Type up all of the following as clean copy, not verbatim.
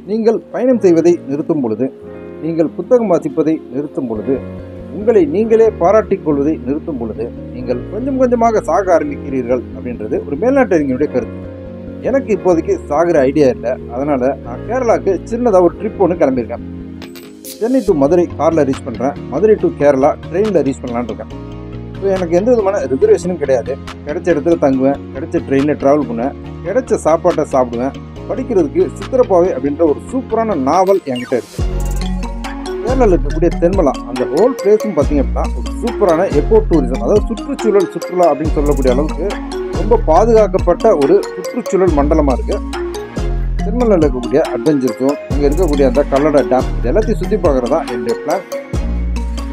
நீங்கள் பயணம் செய்வதை நிறுத்தும் பொழுது, நீங்கள் புத்தகம் வாசிப்பதை நிறுத்தும் பொழுது, உங்களை நீங்களே பாராட்டிக் கொள்வதை நிறுத்தும் பொழுது, நீங்கள் கொஞ்சம் கொஞ்சமாக சாக ஆரம்பிக்கிறீர்கள் அப்படின்றது ஒரு மேல்நாட்டறிஞருடைய கருத்து. எனக்கு இப்போதைக்கு சாகிற ஐடியா இல்லை. அதனால் நான் கேரளாவுக்கு சின்னதாக ஒரு ட்ரிப் ஒன்று கிளம்பியிருக்கேன். சென்னை டு மதுரை காரில் ரீச் பண்ணுறேன். மதுரை டு கேரளா ட்ரெயினில் ரீச் பண்ணலான்னு இருக்கேன். ஸோ எனக்கு எந்த விதமான ரிசர்வேஷனும் கிடையாது. கிடைச்ச இடத்துல தங்குவேன், கிடைச்ச ட்ரெயினில் ட்ராவல் பண்ணுவேன், கிடைச்ச சாப்பாட்டை சாப்பிடுவேன். படிக்கிறதுக்கு சித்திரப்பாவை அப்படின்ற ஒரு சூப்பரான நாவல் என்கிட்ட இருக்குது. கேரளாவில் இருக்கக்கூடிய தென்மலா அந்த ஹோல் பிளேஸும் பார்த்தீங்க அப்படின்னா ஒரு சூப்பரான எக்கோ டூரிசம், அதாவது சுற்றுச்சூழல் சுற்றுலா அப்படின்னு சொல்லக்கூடிய அளவுக்கு ரொம்ப பாதுகாக்கப்பட்ட ஒரு சுற்றுச்சூழல் மண்டலமாக இருக்குது. தென்மலையில் இருக்கக்கூடிய அட்வென்ச்சர் ஜோன், அங்கே இருக்கக்கூடிய அந்த கல்லடை டேம், இது எல்லாத்தையும் சுற்றி பார்க்குறதா என்னுடைய பிளான்.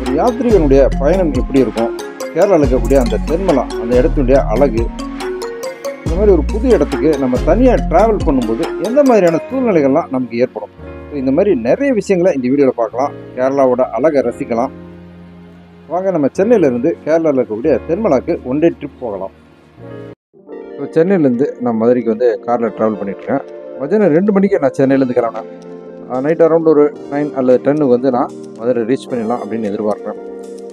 ஒரு யாத்ரீகனுடைய பயணம் எப்படி இருக்கும், கேரளாவில் இருக்கக்கூடிய அந்த தென்மலா அந்த இடத்துடைய அழகு, இந்த மாதிரி ஒரு புது இடத்துக்கு நம்ம தனியாக ட்ராவல் பண்ணும்போது எந்த மாதிரியான சூழ்நிலைகள்லாம் நமக்கு ஏற்படும். ஸோ இந்த மாதிரி நிறைய விஷயங்களை இந்த வீடியோவில் பார்க்கலாம். கேரளாவோட அழகை ரசிக்கலாம். வாங்க நம்ம சென்னையிலேருந்து கேரளாவில் இருக்கக்கூடிய தென்மலாக்கு ஒன் டே ட்ரிப் போகலாம். ஸோ சென்னையிலேருந்து நான் மதுரைக்கு வந்து காரில் ட்ராவல் பண்ணிட்டுருக்கேன். மதியானம் 2 மணிக்கு நான் சென்னையிலேருந்து கிளம்பினேன். நைட் அரௌண்ட் ஒரு 9 அல்லது 10க்கு வந்து நான் மதுரை ரீச் பண்ணிடலாம் அப்படின்னு எதிர்பார்க்குறேன்.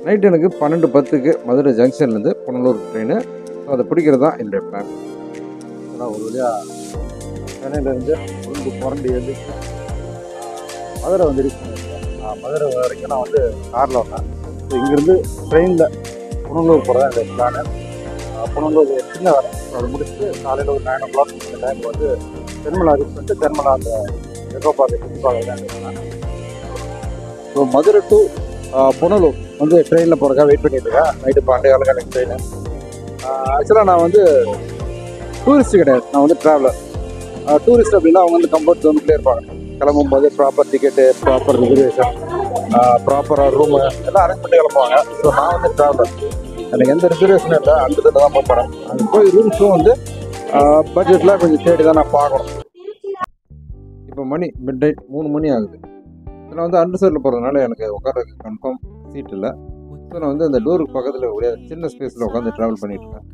நைட் எனக்கு 12:10க்கு மதுரை ஜங்ஷன்லேருந்து புனலூர் ட்ரெயின். ஸோ அதை பிடிக்கிறது தான் என்னுடைய பிளான். ஒரு வழியாக சென்னையிலேருந்து புரண்டி எழுதி மதுரை வந்து ரீச் பண்ணியிருக்கேன். மதுரை வரைக்கும் நான் வந்து காரில் வந்தேன். ஸோ இங்கேருந்து ட்ரெயினில் புனலூர் போகிறதா என்னுடைய பிளானு. புனலூர் சின்ன வேலை, அதை முடிச்சுட்டு காலையில் ஒரு 9 o'clock இந்த டைமுக்கு வந்து தென்மலா ரீச் பண்ணிட்டு தென்மலா அந்த எக்கோ பார்க்க சுற்றி பார்க்க தான் இருக்கேன். ஸோ மதுரை டு புனலூர் வந்து ட்ரெயினில் போகிறதுக்காக வெயிட் பண்ணிட்டு இருக்கேன். நைட்டு 12 எனக்கு ட்ரெயின். ஆக்சுவலாக நான் வந்து டூரிஸ்ட் கிடையாது, நான் வந்து ட்ராவலர். டூரிஸ்ட் அப்படின்னா அவங்க வந்து கம்ஃபர்ட் ஜோனுக்குள்ளே இருப்பாங்க. கிளம்பும் போது ப்ராப்பர் டிக்கெட்டு, ப்ராப்பர் ரிசர்வேஷன், ப்ராப்பராக ரூமு எல்லாம் அரேஞ்ச் பண்ணி கிளம்புவாங்க. ஸோ நான் வந்து ட்ராவலர், எனக்கு எந்த ரிசர்வேஷனும் இல்லை. அந்த இதில் தான் போகிறேன். அங்கே போய் ரூம்ஸும் வந்து பட்ஜெட்டில் கொஞ்சம் தேடி தான் நான் பார்க்கணும். இப்போ மணி மிட் நைட் 3 மணி ஆகுது. நான் வந்து அண்டர்சைடில் போகிறதுனால எனக்கு உட்காரதுக்கு கன்ஃபார்ம் சீட் இல்லை. ஸோ நான் வந்து அந்த டோருக்கு பக்கத்தில் இருக்கக்கூடிய சின்ன ஸ்பேஸில் உட்காந்து ட்ராவல் பண்ணிட்டுருக்கேன்.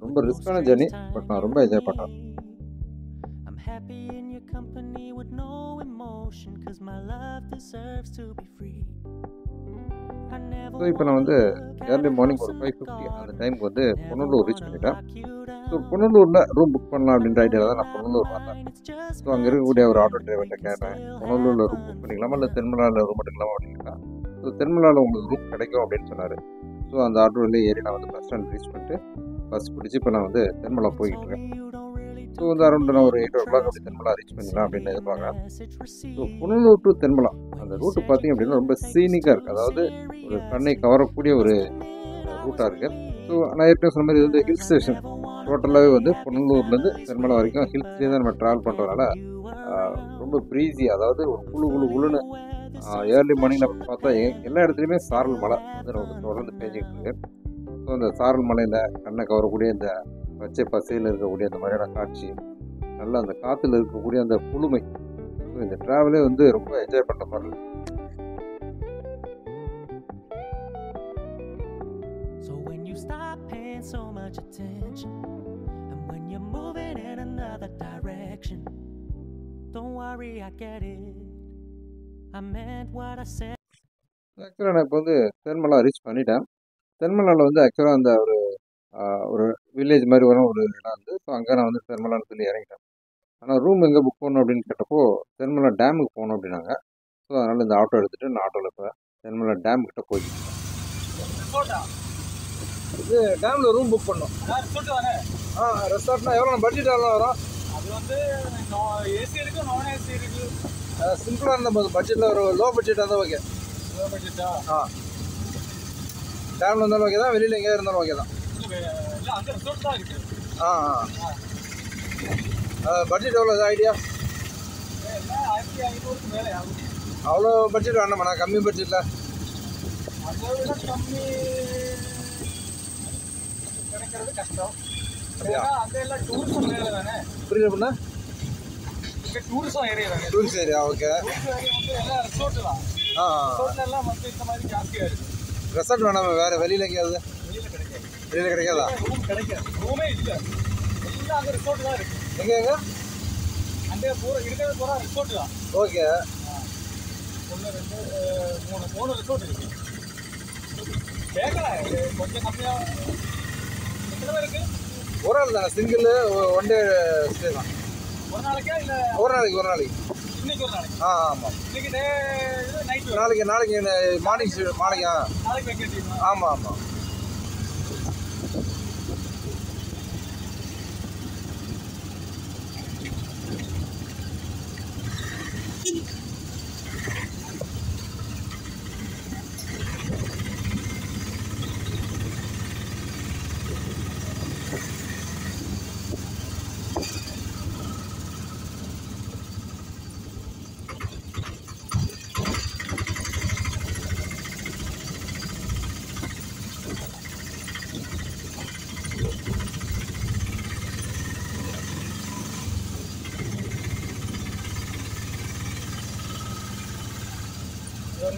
ரொம்ப ரிஸ்க்கான ஜர்னி, பட் நான் ரொம்ப என்ஜாய் பண்ணேன். ஸோ இப்போ நான் வந்து ஏர்லி மார்னிங் ஒரு 5:50 அந்த டைமுக்கு வந்து புனலூர் ரீச் பண்ணிட்டேன். ஸோ புனலூரில் ரூம் புக் பண்ணலாம் அப்படின்ற ஐடியாவில் தான் நான் புனலூர் வந்தேன். ஸோ அங்கே இருக்கக்கூடிய ஒரு ஆட்டோ டிரைவர்கிட்ட கேட்டேன், புனலூரில் ரூம் புக் பண்ணிக்கலாமா இல்லை தென்மலாவில் ரூம் எடுக்கலாமா அப்படின்னா. ஸோ தென்மலாவில் உங்களுக்கு ரூம் கிடைக்கும் அப்படின்னு சொன்னார். ஸோ அந்த ஆட்டோவிலே ஏறி நான் வந்து பஸ் ஸ்டாண்ட் ரீச் பண்ணிட்டு பஸ் பிடிச்சி இப்போ நான் வந்து தென்மலா போய்கிட்டு இருக்கேன். ஸோ வந்து அரௌண்ட் நான் ஒரு 8 o'clock அப்படி தென்மலா ரீச் பண்ணிடலாம் அப்படின்னு எதிர்பார்க்குறேன். ஸோ புனலூர் டு தென்மலா அந்த ரூட்டு பார்த்திங்க அப்படின்னா ரொம்ப சீனிக்காக இருக்குது. அதாவது ஒரு கண்ணை கவரக்கூடிய ஒரு ரூட்டாக இருக்குது. ஸோ நான் ஏற்கனவே சொன்ன மாதிரி இது வந்து ஹில் ஸ்டேஷன். டோட்டலாகவே வந்து புனலூர்லேருந்து தென்மலா வரைக்கும் ஹில்ஸ்லேயே தான் நம்ம ட்ராவல் பண்ணுறதுனால ரொம்ப ப்ரீஸி, அதாவது ஒரு குழுன்னு ஏர்லி மார்னிங் நம்ம பார்த்தா எல்லா இடத்துலையுமே சாரல் மழை வந்து நமக்கு தொடர்ந்து பேஞ்சிக்கிட்டு இருக்கு. ஸோ அந்த சாரல் மலையில் கண்ணை கவரக்கூடிய இந்த பச்சை பசையில் இருக்கக்கூடிய அந்த மாதிரியான காட்சி, நல்லா அந்த காற்றுல இருக்கக்கூடிய அந்த குளுமை, ஸோ இந்த ட்ராவலே வந்து ரொம்ப என்ஜாய் பண்ணுற மாதிரி இருக்கு. ஆக்சுவலாக நான் இப்போ வந்து தென்மலா ரீச் பண்ணிட்டேன். தென்மலாவில் வந்து ஆக்சுவலாக அந்த ஒரு வில்லேஜ் மாதிரி வரும் ஒரு இடம் வந்து. ஸோ அங்கே நான் வந்து தென்மலான்னு சொல்லி இறங்கிட்டேன். ஆனால் ரூம் எங்கே புக் பண்ணணும் அப்படின்னு கேட்டப்போ தென்மலா டேமுக்கு போகணும் அப்படின்னாங்க. ஸோ அதனால் இந்த ஆட்டோ எடுத்துகிட்டு நான் ஆட்டோவில் இப்போ தென்மலா டேம் கிட்ட போய்க்கிட்டேன். இது டேமில் ரூம் புக் பண்ணோம். ரெசார்ட்னா எவ்வளோ பட்ஜெட் எவ்வளோ வரும்? அது வந்து ஏசி இருக்குது, நான் ஏசி இருக்குது. சிம்பிளாக இருந்தால் போதும். பட்ஜெட்டில் ஒரு லோ பட்ஜெட்டாக இருந்தால் ஓகே. லோ பட்ஜெட்டா? டேமில் இருந்தாலும் ஓகே தான், வெளியில் எங்கேயா இருந்தாலும் ஓகே தான். பட்ஜெட் எவ்வளோ ஐடியா? அவ்வளோ பட்ஜெட் வேண்டாமா? நான் கம்மி பட்ஜெட்டில் கிடைக்கிறது கஷ்டம். புரியல அப்படின்னா டூரிசம் ஏரியா தானே. Tourist area, okay. ரெசார்ட் வேணாமா? வேறு வெளியில் எங்கேயாவது? வெளியில் கிடைக்காதா? ரூமே இல்லை, எங்கே எங்கே அங்கே பூரா இருக்கிறது பூரா ரிசோர்ட் தான். ஓகே. 1 2 3 ரிசோர்ட் இருக்கு. கேட்கலாம் கொஞ்சம் கம்மியாக எத்தனை பேர் இருக்கு? ஒரு நாள் தானே, சிங்கிள் ஒன் டே ஸ்டே தான். ஒரு நாளைக்கா இல்லை ஒரு நாளைக்கு இன்னைக்கு ஒரு நாளைக்கு? ஆமாம். இன்னைக்கு டே இது நைட்டு நாளைக்கு மார்னிங் மார்னிங்கா? நாளைக்கு வைக்கிறீங்களா? ஆமாம்.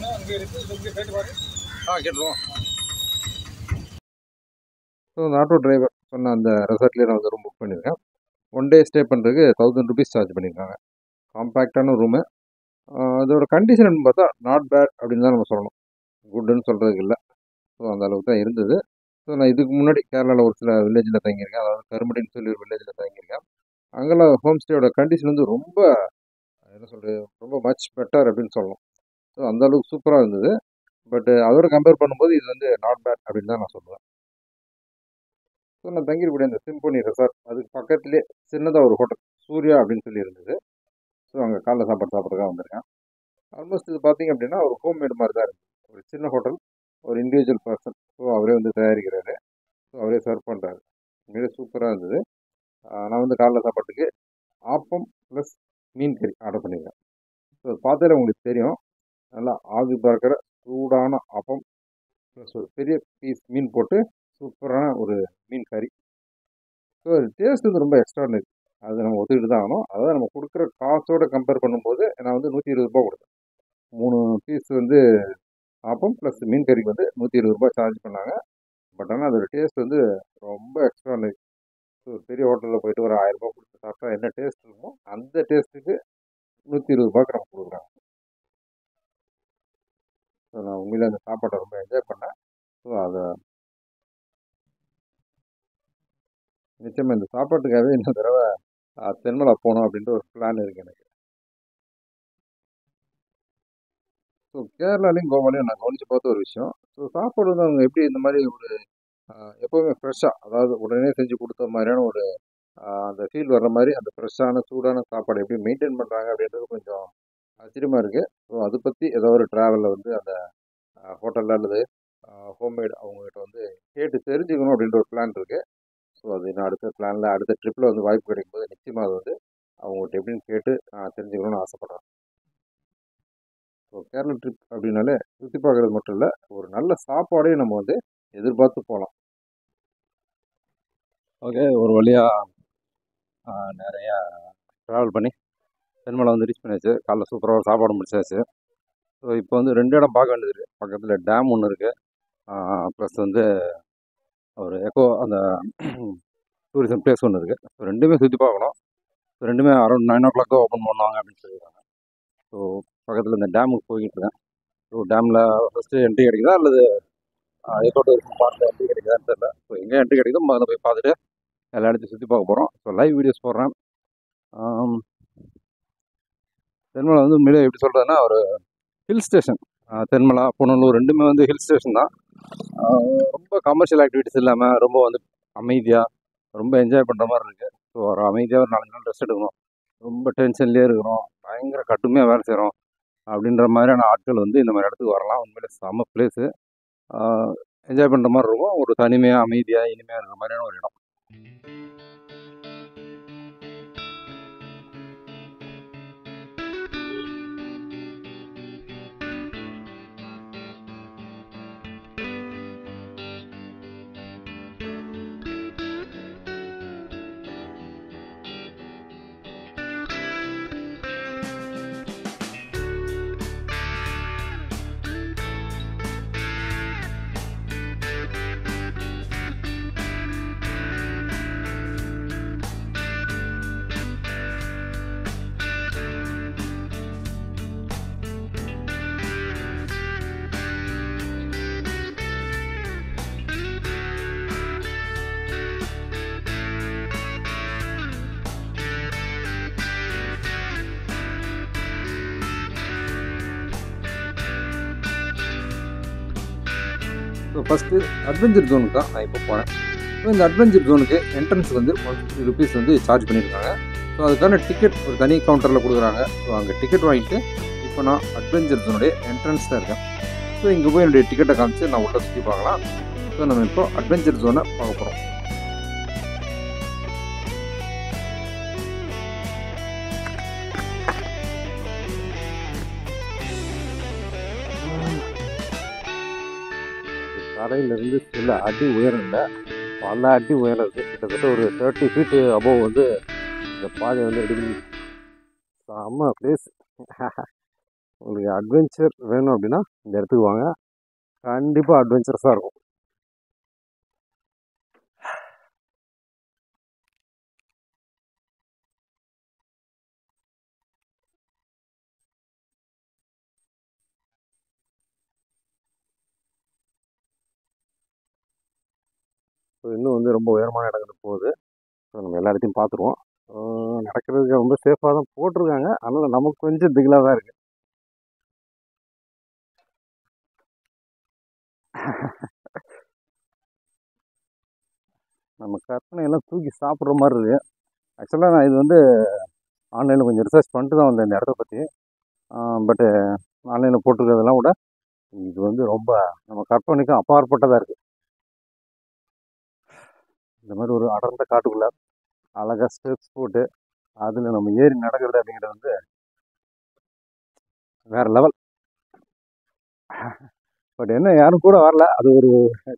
அங்கே இருக்குது, இங்கே கேட்டு பாரு. கேட்டுருவோம். ஸோ அந்த ஆட்டோ டிரைவர் சொன்ன அந்த ரெசார்ட்லேயே நான் வந்து ரூம் புக் பண்ணியிருக்கேன். ஒன் டே ஸ்டே பண்ணுறதுக்கு 1000 ருபீஸ் சார்ஜ் பண்ணியிருக்காங்க. காம்பேக்டான ரூமு. அதோட கண்டிஷன் பார்த்தா நாட் பேட் அப்படின்னு தான் நம்ம சொல்லணும், குட்டுன்னு சொல்கிறதுக்கு இல்லை. ஸோ அந்த அளவுக்கு தான் இருந்தது. ஸோ நான் இதுக்கு முன்னாடி கேரளாவில் ஒரு சில வில்லேஜில் தங்கியிருக்கேன். அதாவது கருமடின்னு சொல்லி ஒரு வில்லேஜில் தங்கியிருக்கேன். அங்கெல்லாம் ஹோம் ஸ்டேயோட கண்டிஷன் வந்து ரொம்ப என்ன சொல்கிறது, ரொம்ப மச் பெட்டர் அப்படின்னு சொல்லணும். ஸோ அந்த அளவுக்கு சூப்பராக இருந்தது. பட் அதோட கம்பேர் பண்ணும்போது இது வந்து நாட் பேட் அப்படின்னு தான் நான் சொல்லுவேன். ஸோ நான் தங்கியிருக்கக்கூடிய அந்த சிம்போனி ரெசார்ட் அதுக்கு பக்கத்துலேயே சின்னதாக ஒரு ஹோட்டல் சூர்யா அப்படின்னு சொல்லி இருந்தது. ஸோ அங்கே காலைல சாப்பாடு சாப்பிட்றதுக்காக வந்திருக்கேன். ஆல்மோஸ்ட் இது பார்த்தீங்க அப்படின்னா ஒரு ஹோம்மேட் மாதிரி தான் இருக்குது. ஒரு சின்ன ஹோட்டல், ஒரு இண்டிவிஜுவல் பர்சன். ஸோ அவரே வந்து தயாரிக்கிறாரு. ஸோ அவரே சர்வ் பண்ணுறாரு. உண்மையிலே சூப்பராக இருந்தது. நான் வந்து காலைல சாப்பாட்டுக்கு ஆப்பம் ப்ளஸ் மீன் கறி ஆர்டர் பண்ணியிருக்கேன். ஸோ பார்த்தாலே உங்களுக்கு தெரியும், நல்லா ஆவி பறக்கிற சூடான ஆப்பம் ப்ளஸ் ஒரு பெரிய பீஸ் மீன் போட்டு சூப்பரான ஒரு மீன் கறி. ஸோ டேஸ்ட் வந்து ரொம்ப எக்ஸ்ட்ரானரி. அது நம்ம ஒத்துக்கிட்டு தான் ஆகணும். அதாவது நம்ம கொடுக்குற காசோட கம்பேர் பண்ணும்போது நான் வந்து 120 ரூபா கொடுத்தேன். 3 பீஸ் வந்து ஆப்பம் ப்ளஸ் மீன் கறிக்கு வந்து 120 ரூபா சார்ஜ் பண்ணாங்க. பட் ஆனால் அதோட டேஸ்ட் வந்து ரொம்ப எக்ஸ்ட்ரானரி. ஸோ பெரிய ஹோட்டலில் போயிட்டு ஒரு 1000 ரூபா கொடுத்து சாப்பிட்டா என்ன டேஸ்ட் இருக்குமோ அந்த டேஸ்ட்டுக்கு 120 ரூபாய்க்கு நம்ம கொடுக்குறாங்க. ஸோ நான் உண்மையிலே அந்த சாப்பாட்டை ரொம்ப என்ஜாய் பண்ணேன். ஸோ அதை நிச்சயமாக இந்த சாப்பாட்டுக்காகவே இன்னொரு தடவை தென்மலை போகணும் அப்படின்ற ஒரு பிளான் இருக்குது எனக்கு. ஸோ கேரளாலையும் கோவாலையும் நான் கவனித்து பார்த்த ஒரு விஷயம், ஸோ சாப்பாடு வந்து அவங்க எப்படி இந்த மாதிரி ஒரு எப்போவுமே ஃப்ரெஷ்ஷாக, அதாவது உடனே செஞ்சு கொடுத்த மாதிரியான ஒரு அந்த ஃபீல் வர்ற மாதிரி அந்த ஃப்ரெஷ்ஷான சூடான சாப்பாடு எப்படி மெயின்டைன் பண்ணுறாங்க அப்படின்றது கொஞ்சம் ஆச்சரியமாக இருக்குது. ஸோ அதை பற்றி ஏதோ ஒரு ட்ராவலில் வந்து அந்த ஹோட்டலில் அல்லது ஹோம்மேட் அவங்ககிட்ட வந்து கேட்டு தெரிஞ்சுக்கணும் அப்படின்ற ஒரு பிளான் இருக்குது. ஸோ அது நான் அடுத்த பிளானில் அடுத்த ட்ரிப்பில் வந்து வாய்ப்பு கிடைக்கும்போது நிச்சயமாக அது வந்து அவங்ககிட்ட எப்படின்னு கேட்டு நான் தெரிஞ்சுக்கணும்னு ஆசைப்பட்றேன். ஸோ கேரளா ட்ரிப் அப்படின்னாலே சுற்றி பார்க்குறது மட்டும் இல்லை, ஒரு நல்ல சாப்பாடையும் நம்ம வந்து எதிர்பார்த்து போகலாம். ஓகே, ஒரு வழியாக நிறையா ட்ராவல் பண்ணி தென்மலை வந்து ரீச் பண்ணியாச்சு. காலைல சூப்பராக சாப்பாடு முடிச்சாச்சு. ஸோ இப்போ வந்து 2 இடம் பார்க்க வேண்டியது இருக்குது. பக்கத்தில் டேம் ஒன்று இருக்குது, ப்ளஸ் வந்து ஒரு அந்த டூரிசம் பிளேஸ் ஒன்று இருக்குது. ஸோ ரெண்டுமே சுற்றி பார்க்கணும். ஸோ ரெண்டுமே அரௌண்ட் 9 o'clock ஓப்பன் பண்ணுவாங்க அப்படின்னு சொல்லியிருக்காங்க. ஸோ பக்கத்தில் இந்த டேமுக்கு போய்கிட்டு இருக்கேன். ஸோ டேமில் ஃபஸ்ட்டு என்ட்ரி கிடைக்குதா அல்லது எக்கோ டூரிசம் பார்க்கில் என்ட்ரி கிடைக்குதான்னு தெரியல. ஸோ எங்கே என்ட்ரி கிடைக்குதோ அதில் போய் பார்த்துட்டு எல்லா இடத்தையும் சுற்றி பார்க்க போகிறோம். ஸோ லைவ் வீடியோஸ் போடுறேன். தென்மலை வந்து உண்மையிலே எப்படி சொல்கிறதுன்னா ஒரு ஹில் ஸ்டேஷன். தென்மலை புனலூர் ரெண்டுமே வந்து ஹில் ஸ்டேஷன் தான். ரொம்ப கமர்ஷியல் ஆக்டிவிட்டிஸ் இல்லாமல் ரொம்ப வந்து அமைதியாக ரொம்ப என்ஜாய் பண்ணுற மாதிரி இருக்குது. ஸோ ஒரு அமைதியாக ஒரு 4 நாள் ரெஸ்ட் எடுக்கணும், ரொம்ப டென்ஷன்லேயே இருக்கிறோம், பயங்கர கடுமையாக வேலை செய்கிறோம் அப்படின்ற மாதிரியான ஆட்கள் வந்து இந்த மாதிரி இடத்துக்கு வரலாம். உண்மையிலே செம்ம பிளேஸு. என்ஜாய் பண்ணுற மாதிரி இருக்கும். ஒரு தனிமையாக அமைதியாக இனிமையாக இருக்கிற மாதிரியான ஒரு இடம். ஸோ ஃபஸ்ட்டு அட்வென்ச்சர் ஜோனுக்கு தான் நான் இப்போ போகிறேன். ஸோ இந்த அட்வென்ச்சர் ஜோனுக்கு என்ட்ரன்ஸ் வந்து 150 ருபீஸ் வந்து சார்ஜ் பண்ணியிருக்காங்க. ஸோ அதுக்கான டிக்கெட் ஒரு தனி கவுண்டரில் கொடுக்குறாங்க. ஸோ அங்கே டிக்கெட் வாங்கிட்டு இப்போ நான் அட்வென்ச்சர் ஜோனுடைய என்ட்ரன்ஸ் தான் இருக்கேன். ஸோ இங்கே போய் என்னுடைய டிக்கெட்டை காமிச்சு நான் உள்ளே சுற்றி பார்க்கலாம். ஸோ நம்ம இப்போ அட்வென்ச்சர் ஜோனை பார்க்க போகிறோம். தரையிலிருந்து சில அடி உயரம் இல்லை, பல அடி உயரம் இருக்குது. கிட்டத்தட்ட ஒரு 30 ஃபீட்டு அபோவ் வந்து இந்த பாதை வந்து ரெடி பண்ணி செம்ம பிளேஸ். உங்களுக்கு அட்வென்ச்சர் வேணும் அப்படின்னா இந்த இடத்துக்கு வாங்க, கண்டிப்பாக அட்வென்ச்சரஸாக இருக்கும். ஸோ இன்னும் வந்து ரொம்ப உயரமான இடங்களுக்கு போகுது. ஸோ நம்ம எல்லா இடத்தையும் பார்த்துருவோம். நடக்கிறதுக்கு ரொம்ப சேஃபாக தான் போட்டிருக்காங்க, அதனால் நமக்கு கொஞ்சம் திகிலாக தான் இருக்குது. நம்ம கற்பனையெல்லாம் தூக்கி சாப்பிட்ற மாதிரி இருக்குது. ஆக்சுவலாக நான் இது வந்து ஆன்லைனில் கொஞ்சம் ரிசர்ச் பண்ணிட்டு தான் வந்தேன் இந்த இடத்த பற்றி. பட்டு ஆன்லைனில் போட்டிருக்கிறதெல்லாம் கூட இது வந்து ரொம்ப நம்ம கற்பனைக்கும் அப்பாற்பட்டதாக இருக்குது. இந்த மாதிரி ஒரு அடர்ந்த காட்டுக்குள்ளே அழகாக ஸ்டெப்ஸ் போட்டு அதில் நம்ம ஏறி நடக்கிறது அப்படிங்கிறது வந்து வேறு லெவல். பட் என்ன யாரும் கூட வரல, அது ஒரு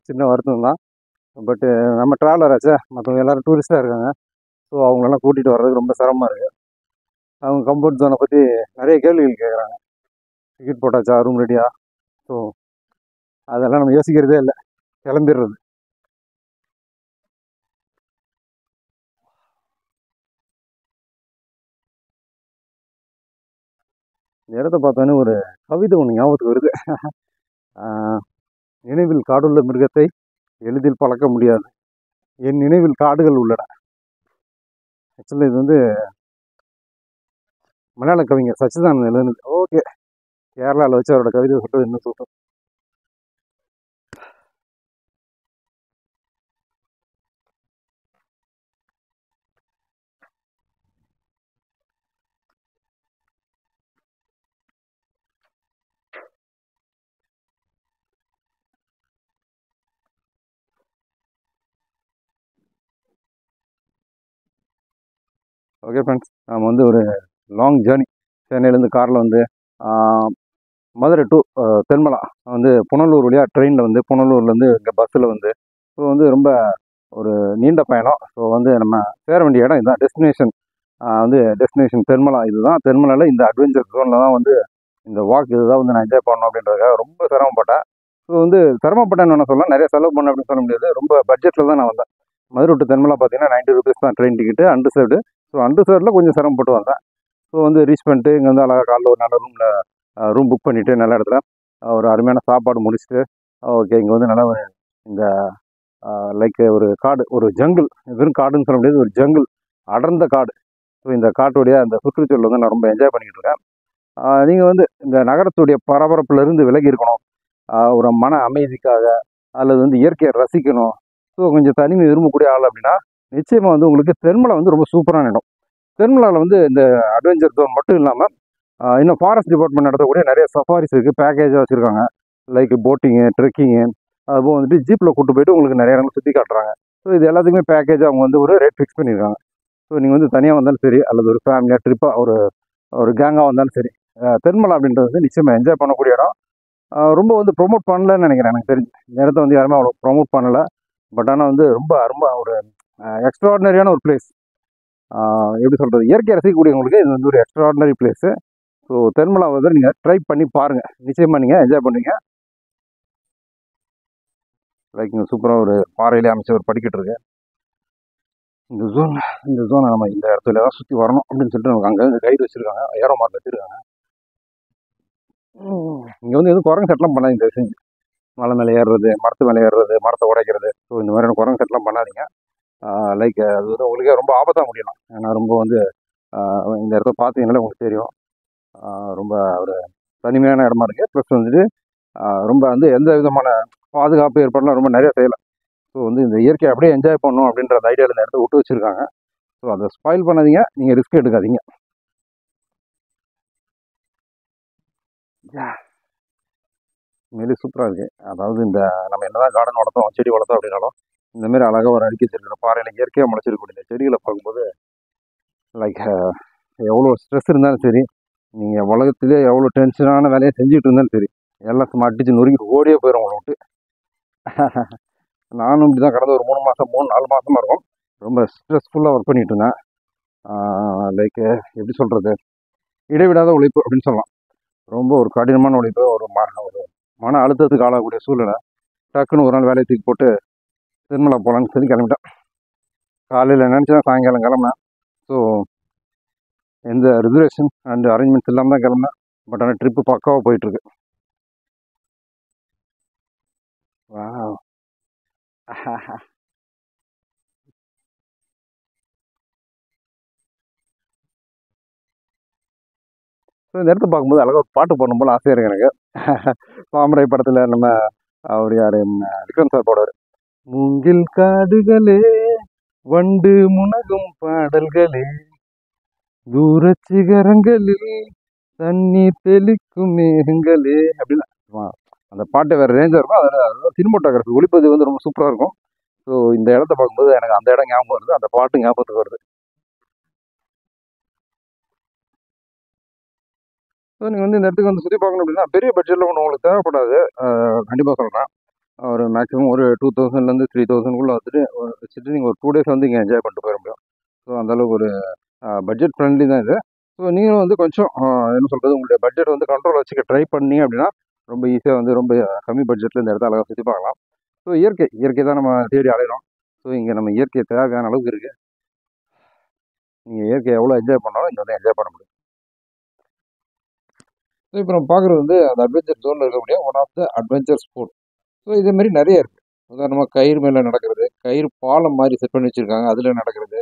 சின்ன வருத்தம் தான். பட்டு நம்ம ட்ராவலர் ஆச்சா, மற்றவங்க எல்லோரும் டூரிஸ்ட்டாக இருக்காங்க. ஸோ அவங்களெல்லாம் கூட்டிகிட்டு வர்றதுக்கு ரொம்ப சிரமமாக இருக்குது. அவங்க கம்ஃபர்ட் ஜோனை பற்றி நிறைய கேள்விகள் கேட்குறாங்க. டிக்கெட் போட்டாச்சா, ரூம் ரெடியா? ஸோ அதெல்லாம் நம்ம யோசிக்கிறதே இல்லை, கிளம்பிடுறது. இந்த இடத்த பார்த்தோன்னே ஒரு கவிதை ஒன்று ஞாபகத்துக்கு வருது. நினைவில் காடுள்ள மிருகத்தை எளிதில் பழக்க முடியாது, என் நினைவில் காடுகள் உள்ளன. ஆக்சுவலாக இது வந்து மலையாள கவிஞர் சச்சிதானந்தன் எழுதுனது. ஓகே, கேரளாவில் வச்சு அவரோட கவிதை சொல்கிறது இன்னும் சூப்பர். ஓகே ஃப்ரெண்ட்ஸ், நம்ம வந்து ஒரு லாங் ஜேர்னி சென்னையிலேருந்து காரில் வந்து மதுரை டு தென்மலா வந்து புனலூர் வழியாக ட்ரெயினில் வந்து புனலூர்லேருந்து இங்கே பஸ்ஸில் வந்து ஸோ வந்து ரொம்ப ஒரு நீண்ட பயணம். ஸோ வந்து நம்ம சேர வேண்டிய இடம் இதுதான், டெஸ்டினேஷன் வந்து டெஸ்டினேஷன் தென்மலா. இதுதான் தென்மலாவில் இந்த அட்வென்ச்சர் ஜோனில் தான் வந்து இந்த வாக் இதுதான் வந்து நான் என்ஜாய் பண்ணணும் அப்படின்றதுக்காக ரொம்ப சிரமப்பட்டேன். ஸோ வந்து சிரமப்பட்டேன்னு என்ன சொல்லலாம், நிறைய செலவு பண்ண அப்படின்னு சொல்ல முடியாது, ரொம்ப பட்ஜெட்டில் தான் நான் வந்தேன். மதுரை டு தென்மலா பார்த்தீங்கன்னா 90 ருபீஸ் தான் ட்ரெயின் டிக்கெட்டு, அன்ரிசர்வ்டு. ஸோ அன்ரிசர்வ்டில் கொஞ்சம் சிரமப்பட்டு வந்தேன். ஸோ வந்து ரீச் பண்ணிட்டு இங்கே வந்து அழகாக காலைல ஒரு நல்ல ரூம் புக் பண்ணிவிட்டு நல்ல இடத்துல ஒரு அருமையான சாப்பாடு முடிச்சுட்டு ஓகே இங்கே வந்து நல்லா இந்த லைக் ஒரு காடு, ஒரு ஜங்கிள், வெறும் காடுன்னு சொல்ல முடியாது, ஒரு ஜங்கிள், அடர்ந்த காடு. ஸோ இந்த காட்டுடைய அந்த சுற்றுச்சூழல் வந்து நான் ரொம்ப என்ஜாய் பண்ணிக்கிட்டு இருக்கேன். நீங்கள் வந்து இந்த நகரத்துடைய பரபரப்புலேருந்து விலகி இருக்கணும், ஒரு மன அமைதிக்காக அல்லது வந்து இயற்கையை ரசிக்கணும், ஸோ கொஞ்சம் தனிமை விரும்பக்கூடிய ஆள் அப்படின்னா நிச்சயமாக வந்து உங்களுக்கு தென்மலை வந்து ரொம்ப சூப்பரான இடம். தென்மலாவில் வந்து இந்த அட்வென்ச்சர் ஜோன் மட்டும் இல்லாமல் இன்னும் ஃபாரஸ்ட் டிபார்ட்மெண்ட் நடத்தக்கூடிய நிறைய சஃபாரிஸ் இருக்குது, பேக்கேஜாக வச்சுருக்காங்க. லைக் போட்டிங்கு, ட்ரெக்கிங்கு, அதுபோல் வந்துட்டு ஜீப்பில் கூட்டு போயிட்டு உங்களுக்கு நிறைய இடங்கள் சுற்றி காட்டுறாங்க. ஸோ இது எல்லாத்துக்குமே பேக்கேஜாக அவங்க வந்து ஒரு ரேட் ஃபிக்ஸ் பண்ணியிருக்காங்க. ஸோ நீங்கள் வந்து தனியாக வந்தாலும் சரி அல்லது ஒரு ஃபேமிலியாக ட்ரிப்பாக ஒரு கேங்காக வந்தாலும் சரி, தென்மலை அப்படின்றது வந்து நிச்சயமாக என்ஜாய் பண்ணக்கூடிய இடம். ரொம்ப வந்து ப்ரொமோட் பண்ணலன்னு நினைக்கிறேன், எனக்கு தெரிஞ்சு இந்த இடத்த வந்து யாருமே அவ்வளோ ப்ரொமோட் பண்ணலை. பட் ஆனால் வந்து ரொம்ப ரொம்ப ஒரு எக்ஸ்ட்ராடினரியான ஒரு பிளேஸ். எப்படி சொல்கிறது, இயற்கை ரசிக்கக்கூடியவங்களுக்கு இது வந்து ஒரு எக்ஸ்ட்ராடினரி பிளேஸு. ஸோ தென்மலா வந்து நீங்கள் ட்ரை பண்ணி பாருங்கள், நிச்சயமாக நீங்கள் என்ஜாய் பண்ணுவீங்க. லைக் இங்கே சூப்பராக ஒரு பாறையிலே அமைச்ச ஒரு படிக்கட்டு இருக்கு. இந்த ஜோனை நம்ம இந்த இடத்துல தான் சுற்றி வரணும் அப்படின்னு சொல்லிட்டு நமக்கு அங்கே கைடு வச்சுருக்காங்க, ஏரோ மார்க் வச்சுருக்காங்க. இங்கே வந்து எதுவும் குரங்கு செட்டெலாம் பண்ணாதீங்க தயவு செஞ்சு, மலை மேலே ஏறுறது, மரத்து மேலே ஏறுறது, மரத்தை உடைக்கிறது, ஸோ இந்த மாதிரியான குரங்கு செட்டெலாம் பண்ணாதீங்க. லைக் அது வந்து உங்களுக்கே ரொம்ப ஆபத்தாக முடியலாம். ஏன்னா ரொம்ப வந்து இந்த இடத்த பார்த்தீங்கன்னாலே உங்களுக்கு தெரியும், ரொம்ப ஒரு தனிமையான இடமா இருக்குது. ப்ளஸ் வந்துட்டு ரொம்ப வந்து எந்த விதமான பாதுகாப்பு ஏற்பாடுலாம் ரொம்ப நிறைய செய்யலாம். ஸோ வந்து இந்த இயற்கையை அப்படியே என்ஜாய் பண்ணணும் அப்படின்ற அந்த ஐடியாவில் இந்த இடத்த விட்டு வச்சுருக்காங்க. ஸோ அதை ஸ்பாயில் பண்ணாதீங்க, நீங்கள் ரிஸ்க் எடுக்காதீங்க. உண்மையிலே சூப்பராக இருக்குது. அதாவது இந்த நம்ம என்னதான் கார்டன் வளர்த்தோம், செடி வளர்த்தோம் அப்படின்னாலும் இந்தமாரி அழகாக ஒரு அடுக்கி வச்சிருக்கிற பாறையில் இயற்கையாக முளைச்சிருக்கக்கூடிய இந்த செடிகளை பார்க்கும்போது லைக் எவ்வளோ ஸ்ட்ரெஸ் இருந்தாலும் சரி, நீங்கள் உலகத்திலே எவ்வளோ டென்ஷனான வேலையை செஞ்சுட்டு இருந்தாலும் சரி, எல்லாம் சும்மா அடிச்சு நொறுக்கிட்டு ஓடியே போயிடும் உங்களை விட்டு. நானும் இப்படி தான் கடந்த ஒரு 3 மாதம் 4 மாதமாக இருக்கும். ரொம்ப ஸ்ட்ரெஸ்ஃபுல்லாக ஒர்க் பண்ணிட்டு இருந்தேன். லைக் எப்படி சொல்கிறது, இடைவிடாத உழைப்பு அப்படின்னு சொல்லலாம். ரொம்ப ஒரு கடினமான உழைப்பு, ஒரு மன அழுத்தத்துக்கு ஆளாகக்கூடிய சூழ்நிலை. டக்குன்னு ஒரு நாள் வேலையை தூக்கி போட்டு திருமலா போகலான்னு சொல்லி கிளம்பிட்டேன். காலையில் நினச்சேன் சாயங்காலம் கிளம்புனேன். ஸோ எந்த ரிசர்வேஷன் அண்ட் அரேஞ்ச்மெண்ட்ஸ் இல்லாமல் தான் கிளம்புனேன். பட் ஆனால் ட்ரிப்பு பக்காவாக போயிட்டுருக்கு. ஸோ இந்த இடத்த பார்க்கும்போது அழகாக ஒரு பாட்டு போடணும் போல் ஆசையாக இருக்குது எனக்கு. பாமரை படத்தில் நம்ம அவர் யார், விக்ரம் சார் பாடுவார். மூங்கில் காடுகளே வண்டு முனகும் பாடல்களே தூர சிகரங்களில் தண்ணீர் தெளிக்கும் மேகங்களே அப்படின்னு அந்த பாட்டு வேறு ரேஞ்சாக இருக்கும். அதில் சினிமோட்டோகிராஃபி ஒளிப்பதிவு வந்து ரொம்ப சூப்பராக இருக்கும். ஸோ இந்த இடத்த பார்க்கும்போது எனக்கு அந்த இடம் ஞாபகம் வருது, அந்த பாட்டு ஞாபகத்துக்கு வருது. ஸோ நீங்கள் வந்து இந்த இடத்துக்கு வந்து சுற்றி பார்க்கணும் அப்படின்னா பெரிய பட்ஜெட்டில் ஒன்று உங்களுக்கு தேவைப்படாது. கண்டிப்பாக சொல்கிறேன். ஒரு மேக்ஸிமம் ஒரு 2000லேருந்து 3000க்குள்ளே வச்சுட்டு நீங்கள் ஒரு 2 days வந்து இங்கே என்ஜாய் பண்ணிட்டு போயிட முடியும். ஸோ அந்தளவுக்கு ஒரு பட்ஜெட் ஃப்ரெண்ட்லி தான் இது. ஸோ நீங்களும் வந்து கொஞ்சம் என்ன சொல்கிறது, உங்களுடைய பட்ஜெட் வந்து கண்ட்ரோல் வச்சுக்க ட்ரை பண்ணி அப்படின்னா ரொம்ப ஈஸியாக வந்து ரொம்ப கம்மி பட்ஜெட்டில் இந்த இடத்த அழகாக சுற்றி பார்க்கலாம். ஸோ இயற்கை தான் நம்ம தேடி அலைகிறோம். ஸோ இங்கே நம்ம இயற்கையை தேவையான அளவுக்கு இருக்குது. நீங்கள் இயற்கையை எவ்வளோ என்ஜாய் பண்ணாலும் இங்கே வந்து என்ஜாய் பண்ண முடியும். ஸோ இப்போ நம்ம பார்க்குறது வந்து அந்த அட்வென்ச்சர் ஜோனில் இருக்கக்கூடிய one of the adventure sport. So இதேமாரி நிறைய இருக்குது. உதாரணமாக கயிறு மேலே நடக்கிறது, கயிறு பாலம் மாதிரி செட் பண்ணி வச்சுருக்காங்க, அதில் நடக்கிறது,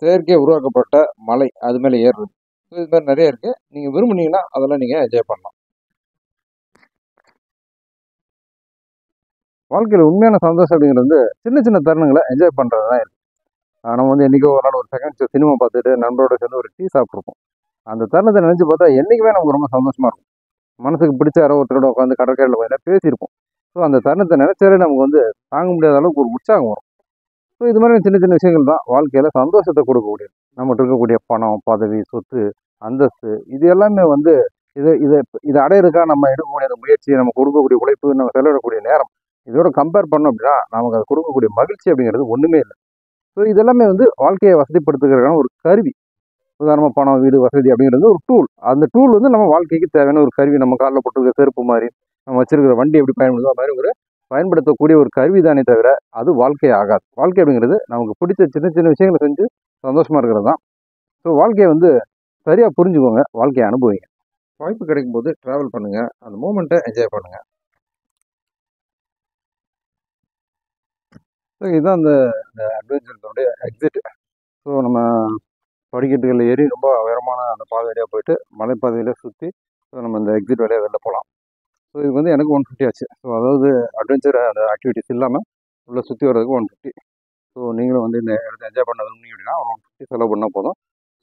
செயற்கையாக உருவாக்கப்பட்ட மலை அது மேலே ஏறுறது. ஸோ இது மாதிரி நிறைய இருக்குது. நீங்கள் விரும்புனீங்கன்னா அதெல்லாம் நீங்கள் என்ஜாய் பண்ணலாம். வாழ்க்கையில் உண்மையான சந்தோஷம் அப்படிங்கிறது வந்து சின்ன சின்ன தருணங்களை என்ஜாய் பண்ணுறது தான் இருக்குது. நம்ம வந்து என்றைக்கோ ஒரு நாள் ஒரு செகண்ட் சினிமா பார்த்துட்டு நண்பரோட சேர்ந்து ஒரு டீ சாப்பிட்ருப்போம். அந்த தருணத்தை நினச்சி பார்த்தா என்றைக்குமே நமக்கு ரொம்ப சந்தோஷமாக இருக்கும். மனசுக்கு பிடிச்ச யாரோ ஒருத்தரோட உட்காந்து கடற்கரையில் கொஞ்சம் பேசியிருப்போம். ஸோ அந்த தருணத்தை நினச்சாலே நமக்கு வந்து தாங்க முடியாத அளவுக்கு ஒரு உற்சாகம் வரும். ஸோ இது மாதிரி சின்ன சின்ன விஷயங்கள் தான் வாழ்க்கையில் சந்தோஷத்தை கொடுக்கக்கூடியது. நம்மகிட்ட இருக்கக்கூடிய பணம், பதவி, சொத்து, அந்தஸ்து இது எல்லாமே வந்து இதை அடையிறதுக்காக நம்ம எடுக்கக்கூடிய அந்த முயற்சி, நம்ம கொடுக்கக்கூடிய உழைப்பு, நம்ம செலவிடக்கூடிய நேரம், இதோட கம்பேர் பண்ணோம் அப்படின்னா நமக்கு அது கொடுக்கக்கூடிய மகிழ்ச்சி அப்படிங்கிறது ஒன்றுமே இல்லை. ஸோ இதெல்லாமே வந்து வாழ்க்கையை வசதிப்படுத்துகிறதுக்கான ஒரு கருவி. உதாரணமாக பணம், வீடு, வசதி அப்படிங்கிறது ஒரு டூல். அந்த டூல் வந்து நம்ம வாழ்க்கைக்கு தேவையான ஒரு கருவி. நம்ம காலில் போட்டுருக்க செருப்பு மாதிரி, நம்ம வச்சிருக்கிற வண்டி எப்படி பயன்படுதோ அது மாதிரி ஒரு பயன்படுத்தக்கூடிய ஒரு கருவி தானே தவிர அது வாழ்க்கை ஆகாது. வாழ்க்கை அப்படிங்கிறது நமக்கு பிடிச்ச சின்ன சின்ன விஷயங்களை செஞ்சு சந்தோஷமாக இருக்கிறது தான். ஸோ வாழ்க்கையை வந்து சரியாக புரிஞ்சுக்கோங்க, வாழ்க்கையை அனுபவிங்க. வாய்ப்பு கிடைக்கும் போது ட்ராவல் பண்ணுங்கள், அந்த மூமெண்ட்டை என்ஜாய் பண்ணுங்கள். ஸோ இதுதான் அந்த அட்வென்ச்சர்ஸோடைய எக்ஸிட். ஸோ நம்ம படிக்கட்டுகளில் ஏறி ரொம்ப உயரமான அந்த பாதை வழியாக போயிட்டு மலைப்பாதையில் சுற்றி ஸோ நம்ம இந்த எக்ஸிட் வழியாக வெளில போகலாம். ஸோ இது வந்து எனக்கு 150 ஆச்சு. ஸோ அதாவது அட்வென்ச்சர் அந்த ஆக்டிவிட்டிஸ் இல்லாமல் உள்ளே சுற்றி வர்றதுக்கு 150. ஸோ நீங்களும் வந்து இந்த இடத்த என்ஜாய் பண்ண விரும்புனீங்க அப்படின்னா ஒரு 150 செலவு பண்ணால் போதும்,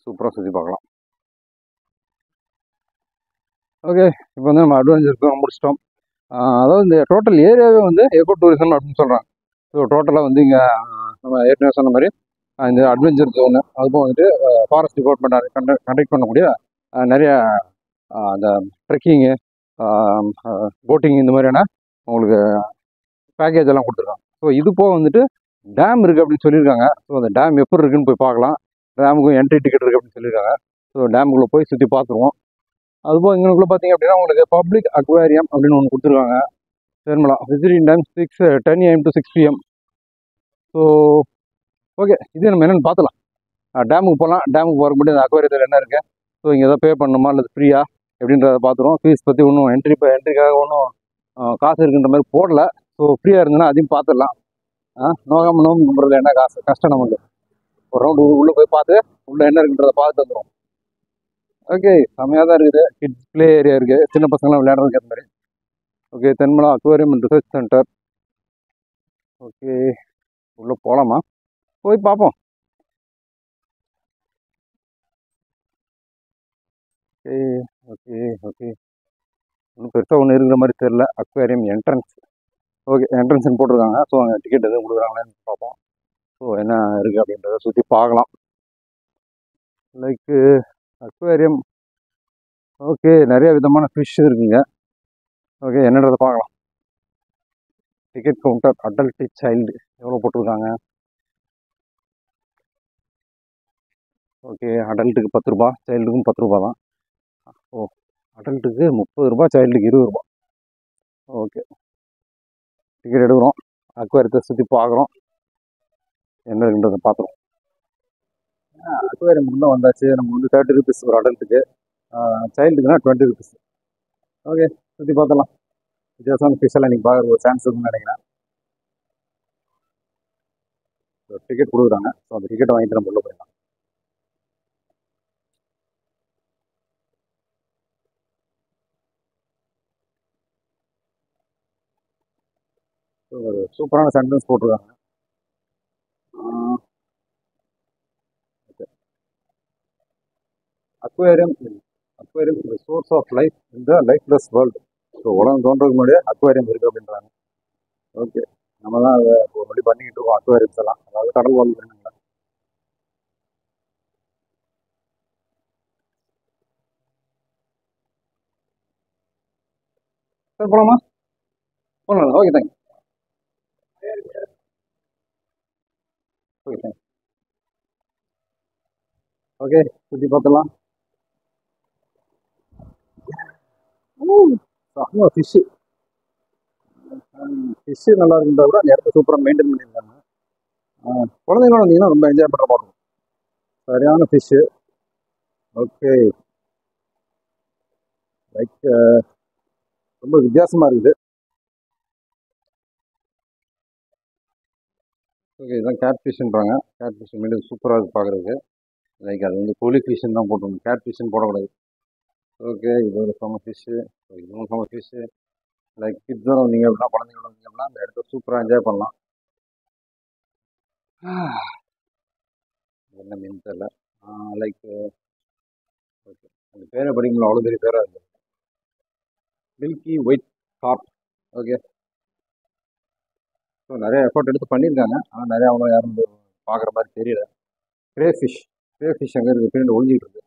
சூப்பராக சுற்றி பார்க்கலாம். ஓகே, இப்போ வந்து நம்ம அட்வென்ச்சருக்கு முடிச்சிட்டோம். அதாவது இந்த டோட்டல் ஏரியாவே வந்து எக்கோ டூரிசம் அப்படின்னு சொல்கிறாங்க. ஸோ டோட்டலாக வந்து இங்கே நம்ம ஏற்கனவே சொன்ன மாதிரி இந்த அட்வென்ச்சர் ஜோனு, அதுவும் வந்துட்டு ஃபாரஸ்ட் டிபார்ட்மெண்ட் கண்டக்ட் பண்ணக்கூடிய நிறைய அந்த ட்ரெக்கிங்கு, போட்டிங் இந்த மாதிரியான உங்களுக்கு பேக்கேஜ் எல்லாம் கொடுத்துருக்காங்க. ஸோ இது போக வந்துட்டு டேம் இருக்குது அப்படின்னு சொல்லியிருக்காங்க. ஸோ அந்த டேம் எப்படி இருக்குன்னு போய் பார்க்கலாம். டேமுக்கும் என்ட்ரி டிக்கெட் இருக்குது அப்படின்னு சொல்லியிருக்காங்க. ஸோ டேமுக்குள்ளே போய் சுற்றி பார்த்துருவோம். அதுபோல் இங்கனுக்குள்ளே பார்த்தீங்க அப்படின்னா உங்களுக்கு பப்ளிக் அக்வேரியம் அப்படின்னு ஒன்று கொடுத்துருக்காங்க. Tirumala visiting time 10 AM to 6 PM. So okay, இதே நம்ம என்னென்னு பார்த்துலாம். டேமுக்கு போகலாம். டேமுக்கு போகிற முடியும் அந்த அக்வேரியத்தில் என்ன இருக்குது, ஸோ இங்கே எதாவது பே பண்ணணுமா அல்லது ஃப்ரீயா எப்படின்றத பார்த்துருவோம். ஃபீஸ் பற்றி ஒன்றும் என்ட்ரிக்காக ஒன்றும் காசு இருக்குன்ற மாதிரி போடல. ஸோ ஃப்ரீயாக இருந்ததுன்னா அதையும் பார்த்துடலாம். நோகாமல் நோம்புறது என்ன காசு கஷ்டம் நமக்கு. ஒரு ரவுண்டு உள்ளே போய் பார்த்து உள்ளே என்ன இருக்குன்றத பார்த்துட்டு வந்துடும். ஓகே, செம்மையாக தான் இருக்குது. கிட்ஸ் ப்ளே ஏரியா இருக்குது, சின்ன பசங்களாம் விளையாடுறதுக்கு அந்த மாதிரி. Okay, Thenmala aquarium and research centre. Okay, உள்ளே போகலாமா? போய் பார்ப்போம். ஓகே ஓகே ஓகே, ஒன்றும் பெருசாக ஒன்றும் இருக்கிற மாதிரி தெரில. Aquarium entrance. ஓகே, என்ட்ரன்ஸ்னு போட்டிருக்காங்க. ஸோ அங்கே டிக்கெட் எதுவும் கொடுக்குறாங்களான்னு பார்ப்போம். ஸோ என்ன இருக்குது அப்படின்றத சுற்றி பார்க்கலாம். Like aquarium. ஓகே, நிறைய விதமான ஃபிஷ் இருக்குங்க. ஓகே, என்னன்றதை பார்க்கலாம். டிக்கெட் கவுண்டர் அடல்ட்டு சைல்டு எவ்வளோ போட்டிருக்காங்க. ஓகே, அடல்ட்டுக்கு 10 ரூபா, சைல்டுக்கும் 10 ரூபா தான். ஓ, அடல்ட்டுக்கு 30 ரூபா, சைல்டுக்கு 20 ரூபா. ஓகே, டிக்கெட் எடுக்கிறோம், அக்வேரியத்தை சுற்றி பார்க்குறோம், என்ன இருக்குன்றதை பார்த்துருவோம். அக்வேரியம் உள்ளே வந்தாச்சு. நம்ம வந்து 30 ருபீஸ் ஒரு அடல்ட்டுக்கு, சைல்டுக்குனா 20 ருபீஸ். ஓகே, சுற்றி பார்த்தலாம். வித்தியாசமான ஃபிஷ்ஷெல்லாம் நீங்கள் பார்க்குற ஒரு சான்ஸ் இருக்குன்னு நினைக்கிறேன். டிக்கெட் கொடுக்குறாங்க. ஸோ அந்த டிக்கெட்டை வாங்கிட்டு நம்ம உள்ளே போயிடலாம். ஒரு சூப்பரான சென்டென்ஸ் போட்டிருக்காங்க. Aquarium aquarium is source of life in the lifeless world. So உலகம் தோன்றதுக்கு முன்னாடியே அக்வேரியம் இருக்குது அப்படின்றாங்க. ஓகே, நம்ம தான் அதை ஒரு வழி பண்ணிக்கிட்டு இருக்கோம். அக்வேரியம்ஸ் எல்லாம், அதாவது கடல் வாழ் உயிரினங்கள். சார் போகலாமா? போகலாம். Okay, thanks. Okay, thanks. Okay, சுற்றி பார்த்துலாம். ஃபிஷ்ஷு ஃபிஷ்ஷு நல்லா இருக்குன்றத விட அந்த இடத்த சூப்பராக மெயின்டைன் பண்ணியிருக்காங்க. குழந்தைங்களோட வந்தீங்கன்னா ரொம்ப என்ஜாய் பண்ணுற மாதிரி இருக்கும். சரியான ஃபிஷ்ஷு. ஓகே, லைக் ரொம்ப வித்தியாசமாக இருக்குது. ஓகே, இதுதான் கேட் ஃபிஷ்ன்றாங்க. கேட் ஃபிஷ் மீண்டும் சூப்பராக இருக்குது பார்க்குறதுக்கு. லைக் அது வந்து கோழி ஃபிஷ்ஷுன்னு தான் போட்டுருங்க, கேட் ஃபிஷ்ஷுன்னு போடக்கூடாது. ஓகே, இது ஒரு செம்ம ஃபிஷ்ஷு. இதுவும் செம்ம ஃபிஷ்ஷு. லைக் கிட்ஸோட வந்தீங்க அப்படின்னா, குழந்தைங்களோட வந்தீங்க அப்படின்னா அந்த இடத்த சூப்பராக என்ஜாய் பண்ணலாம். என்ன மீன் தெரியல. லைக் ஓகே, அந்த பேரை படிக்கும்போது அவ்வளோ பெரிய பேராக இருக்குது. Milky white carp. Okay, so நிறைய எஃபர்ட் எடுத்து பண்ணியிருக்காங்க. ஆனால் நிறைய அவ்வளோ யாரும் பார்க்குற மாதிரி தெரியல. Grey fish. கிரே ஃபிஷ் அங்கே இருக்குது, பின்னாடி ஒழிஞ்சிட்டு இருக்கு.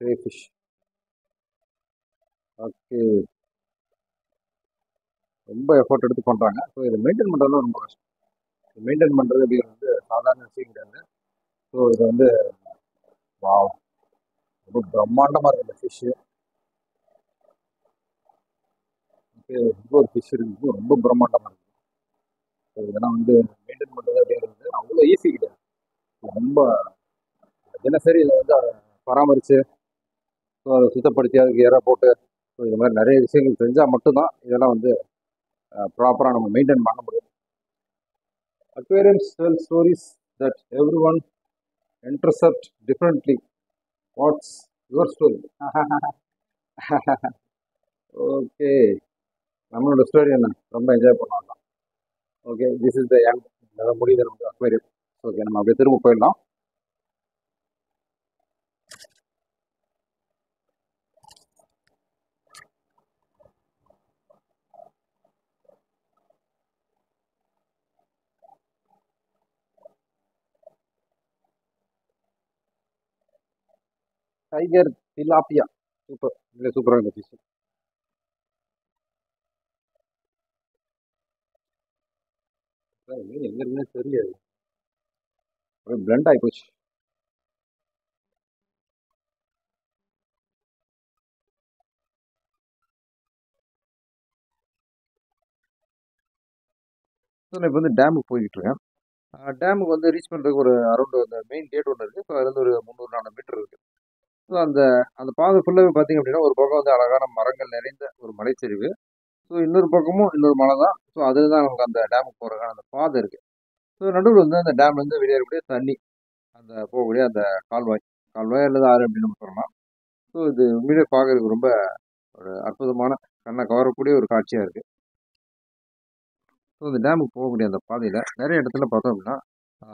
Grey fish. ஓகே, ரொம்ப எஃபர்ட் எடுத்து பண்ணுறாங்க. ஸோ இதை மெயின்டைன் பண்ணுறதுலாம் ரொம்ப கஷ்டம். மெயின்டைன் பண்ணுறது அப்படிங்கிறது வந்து சாதாரண விஷயம் கிடையாது. ஸோ இது வந்து வாவ், ரொம்ப பிரம்மாண்டமாக இருக்குது இந்த ஃபிஷ்ஷு. ஓகே, ரொம்ப ஒரு ஃபிஷ் இருக்குது, ரொம்ப பிரம்மாண்டமாக இருக்குது. ஸோ இதெல்லாம் வந்து மெயின்டைன் பண்ணுறது அப்படிங்கிறது அவ்வளோ ஈஸி கிடையாது. ரொம்ப தினசரி இதை வந்து அதை பராமரித்து, ஸோ அதை சுத்தப்படுத்தி அதுக்கு இறை போட்டு, ஸோ இது மாதிரி நிறைய விஷயங்கள் செஞ்சால் மட்டும்தான் இதெல்லாம் வந்து ப்ராப்பராக நம்ம மெயின்டைன் பண்ண முடியும். Aquariums tell stories that everyone interpret differently. What's your story? Okay, நம்மளோட ஸ்டோரி என்ன? ரொம்ப என்ஜாய் பண்ணலாம். Okay, this is the end. அதை முடியுது நமக்கு அக்வேரியம். ஓகே, நம்ம அப்படியே திரும்ப போயிடலாம். Tiger tilapia. சூப்பர், இல்லை சூப்பராக இருந்த ஃபிஷ். மீன் எங்க இருக்குன்னே தெரியாது, ஒரு பிளண்ட் ஆகி போச்சு. ஸோ நான் இப்போ வந்து டேமுக்கு போய்கிட்டு இருக்கேன். டேமுக்கு வந்து ரீச் பண்ணுறதுக்கு ஒரு அரௌண்ட் அந்த மெயின் கேட் ஒன்று இருக்குது. ஸோ அதுலேருந்து ஒரு 300-400 மீட்டர் இருக்குது. ஸோ அந்த அந்த பாதை ஃபுல்லாகவே பார்த்திங்க அப்படின்னா ஒரு பக்கம் வந்து அழகான மரங்கள் நிறைந்த ஒரு மலைச்சரிவு. ஸோ இன்னொரு பக்கமும் இன்னொரு மலை தான். ஸோ அதில் தான் நமக்கு அந்த டேமுக்கு போகிறதுக்கான அந்த பாதை இருக்குது. ஸோ நடுவில் வந்து அந்த டேம்லேருந்து வெளியேறக்கூடிய தண்ணி, அந்த போகக்கூடிய அந்த கால்வாய் அல்லது ஆறு அப்படின்னு நம்ம சொல்லலாம். ஸோ இது உண்மையிலே பார்க்குறதுக்கு ரொம்ப ஒரு அற்புதமான, கண்ணை கவரக்கூடிய ஒரு காட்சியாக இருக்குது. ஸோ இந்த டேமுக்கு போகக்கூடிய அந்த பாதையில் நிறைய இடத்துல பார்த்தோம் அப்படின்னா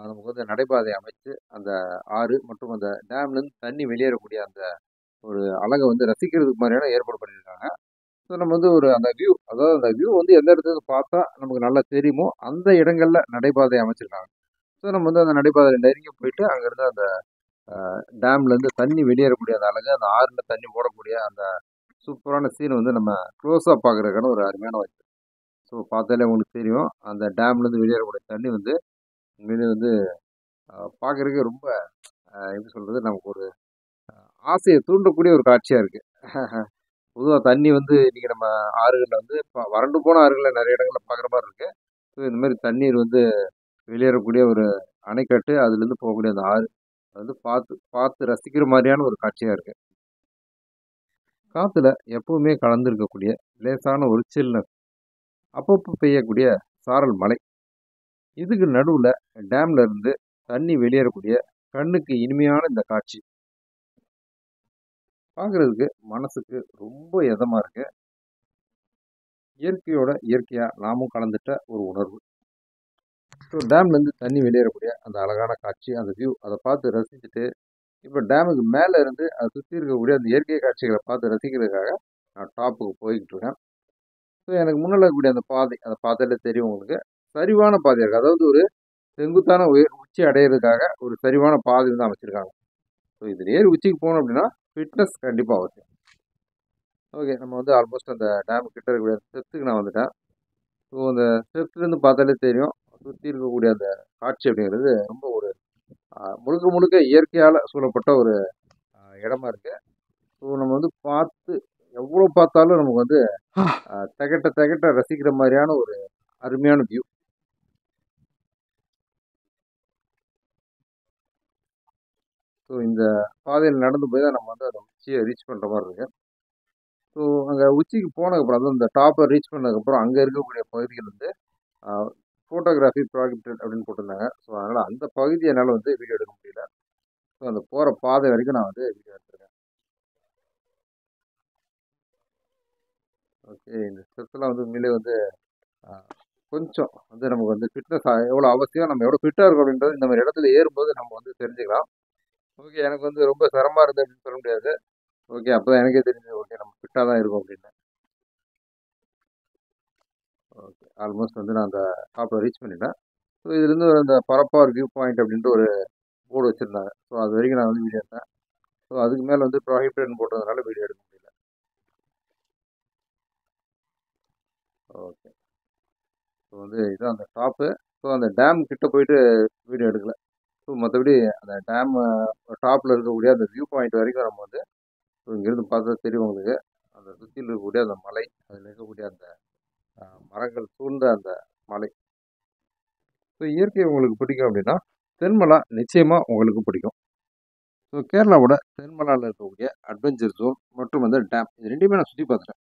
நமக்கு வந்து நடைபாதை அமைச்சு அந்த ஆறு மற்றும் அந்த டேம்லேருந்து தண்ணி வெளியேறக்கூடிய அந்த ஒரு அழகை வந்து ரசிக்கிறதுக்கு மாதிரியான ஏற்பாடு பண்ணியிருக்காங்க. ஸோ நம்ம வந்து ஒரு அந்த வியூ, அதாவது அந்த வியூ வந்து எந்த இடத்துல பார்த்தா நமக்கு நல்லா தெரியுமோ அந்த இடங்கள்ல நடைபாதை அமைச்சிருக்காங்க. ஸோ நம்ம வந்து அந்த நடைபாதையில் நெருங்கி போயிட்டு அங்கேருந்து அந்த டேம்லேருந்து தண்ணி வெளியேறக்கூடிய அந்த அழகு, அந்த ஆறில் தண்ணி ஓடக்கூடிய அந்த சூப்பரான சீன் வந்து நம்ம க்ளோஸாக பார்க்குறதுக்கான ஒரு அருமையான வாய்ப்பு. ஸோ பார்த்தாலே உங்களுக்கு தெரியும் அந்த டேம்லேருந்து வெளியேறக்கூடிய தண்ணி வந்து உண்மையிலே வந்து பார்க்குறதுக்கு ரொம்ப எப்படி சொல்கிறது, நமக்கு ஒரு ஆசையை தூண்டக்கூடிய ஒரு காட்சியாக இருக்குது. பொதுவாக தண்ணி வந்து இன்றைக்கி நம்ம ஆறுகளில் வந்து வறண்டு போன ஆறுகளில் நிறைய இடங்களில் பார்க்குற மாதிரி இருக்குது. ஸோ இந்த மாதிரி தண்ணீர் வந்து வெளியேறக்கூடிய ஒரு அணைக்கட்டு, அதுலேருந்து போகக்கூடிய அந்த ஆறு, அது வந்து பார்த்து பார்த்து ரசிக்கிற மாதிரியான ஒரு காட்சியாக இருக்குது. காற்றுல எப்பவுமே கலந்துருக்கக்கூடிய லேசான ஒரு சில்னஸ், அப்பப்போ பெய்யக்கூடிய சாரல் மழை, இதுக்கு நடுவில் டேம்ல இருந்து தண்ணி வெளியேறக்கூடிய கண்ணுக்கு இனிமையான இந்த காட்சி பார்க்குறதுக்கு மனசுக்கு ரொம்ப இதமாக இருக்கு. இயற்கையோட இயற்கையாக நாமும் கலந்துட்ட ஒரு உணர்வு. ஸோ டேம்லேருந்து தண்ணி வெளியேறக்கூடிய அந்த அழகான காட்சி, அந்த வியூ, அதை பார்த்து ரசிச்சுட்டு இப்போ டேமுக்கு மேலே இருந்து அதை சுற்றி இருக்கக்கூடிய அந்த இயற்கை காட்சிகளை பார்த்து ரசிக்கிறதுக்காக நான் டாப்புக்கு போய்கிட்டு இருக்கேன். ஸோ எனக்கு முன்னால் இருக்கக்கூடிய அந்த பாதை, அதை பார்த்தாலே தெரியும் உங்களுக்கு, சரிவான பாதையாக இருக்குது. அதாவது ஒரு செங்குத்தான உச்சி அடையிறதுக்காக ஒரு சரிவான பாதை வந்து அமைச்சிருக்காங்க. ஸோ இதில் ஏறி உச்சிக்கு போகணும் அப்படின்னா ஃபிட்னஸ் கண்டிப்பாக அவசியம். ஓகே, நம்ம வந்து ஆல்மோஸ்ட் அந்த டேம் கிட்ட இருக்கக்கூடிய ஸ்டெப்ஸுக்கு நான் வந்துட்டேன். ஸோ அந்த ஸ்டெப்ஸ்லேருந்து பார்த்தாலே தெரியும் சுற்றி இருக்கக்கூடிய அந்த காட்சி அப்படிங்கிறது ரொம்ப ஒரு முழுக்க முழுக்க இயற்கையால் சூழப்பட்ட ஒரு இடமா இருக்குது. ஸோ நம்ம வந்து பார்த்து எவ்வளோ பார்த்தாலும் நமக்கு வந்து திகட்ட திகட்ட ரசிக்கிற மாதிரியான ஒரு அருமையான வியூ. ஸோ இந்த பாதையில் நடந்து போய் தான் நம்ம வந்து அந்த உச்சியை ரீச் பண்ணுற மாதிரி இருக்குது. ஸோ அங்கே உச்சிக்கு போனதுக்கப்புறம், அதாவது இந்த டாப்பை ரீச் பண்ணதுக்கப்புறம் அங்கே இருக்கக்கூடிய பகுதிகள் வந்து ஃபோட்டோகிராஃபி ப்ராஹிபிட்டட் அப்படின்னு போட்டிருந்தாங்க. ஸோ அதனால் அந்த பகுதியை என்னால் வந்து வீடியோ எடுக்க முடியல. ஸோ அந்த போகிற பாதை வரைக்கும் நான் வந்து வீடியோ எடுத்துருக்கேன். ஓகே, இந்த ஸ்டெப்ஸ்லாம் வந்து உண்மையிலே வந்து கொஞ்சம் வந்து நமக்கு வந்து ஃபிட்னஸ் எவ்வளோ அவசியம், நம்ம எவ்வளோ ஃபிட்டாக இருக்கும் அப்படின்றது இந்த மாதிரி இடத்துல ஏறும்போது நம்ம வந்து தெரிஞ்சுக்கலாம். ஓகே, எனக்கு வந்து ரொம்ப சிரமமாக இருந்தது அப்படின்னு சொல்ல முடியாது. ஓகே, அப்போ தான் எனக்கே தெரிஞ்சது, ஓகே நம்ம ஃபிட்டாக தான் இருக்கும் அப்படின்னு. ஓகே, ஆல்மோஸ்ட் வந்து நான் அந்த டாப்பை ரீச் பண்ணிட்டேன். ஸோ இதுலேருந்து அந்த பரப்பார் வியூ பாயிண்ட் அப்படின்ட்டு ஒரு போர்டு வச்சுருந்தாங்க. ஸோ அது வரைக்கும் நான் வந்து வீடியோ எடுத்தேன். ஸோ அதுக்கு மேலே வந்து ப்ராஹிபிட்டட்னு போட்டதுனால வீடியோ எடுக்க முடியல. ஓகே, ஸோ வந்து இதுதான் அந்த டாப்பு. ஸோ அந்த டேம் கிட்ட போயிட்டு வீடியோ எடுக்கல. ஸோ மற்றபடி அந்த டேம் டாப்பில் இருக்கக்கூடிய அந்த வியூ பாயிண்ட் வரைக்கும் நம்ம வந்து இங்கேருந்து பார்த்தா தெரியும் உங்களுக்கு, அந்த சுற்றியில் இருக்கக்கூடிய அந்த மலை, அதில் இருக்கக்கூடிய அந்த மரங்கள் சூழ்ந்த அந்த மலை. ஸோ இயற்கை உங்களுக்கு பிடிக்கும் அப்படின்னா தென்மலா நிச்சயமாக உங்களுக்கு பிடிக்கும். ஸோ கேரளாவோட தென்மலாவில் இருக்கக்கூடிய அட்வென்ச்சர் ஜோன் மற்றும் அந்த டேம், இது ரெண்டுமே நான் சுற்றி பார்த்துட்டேன்.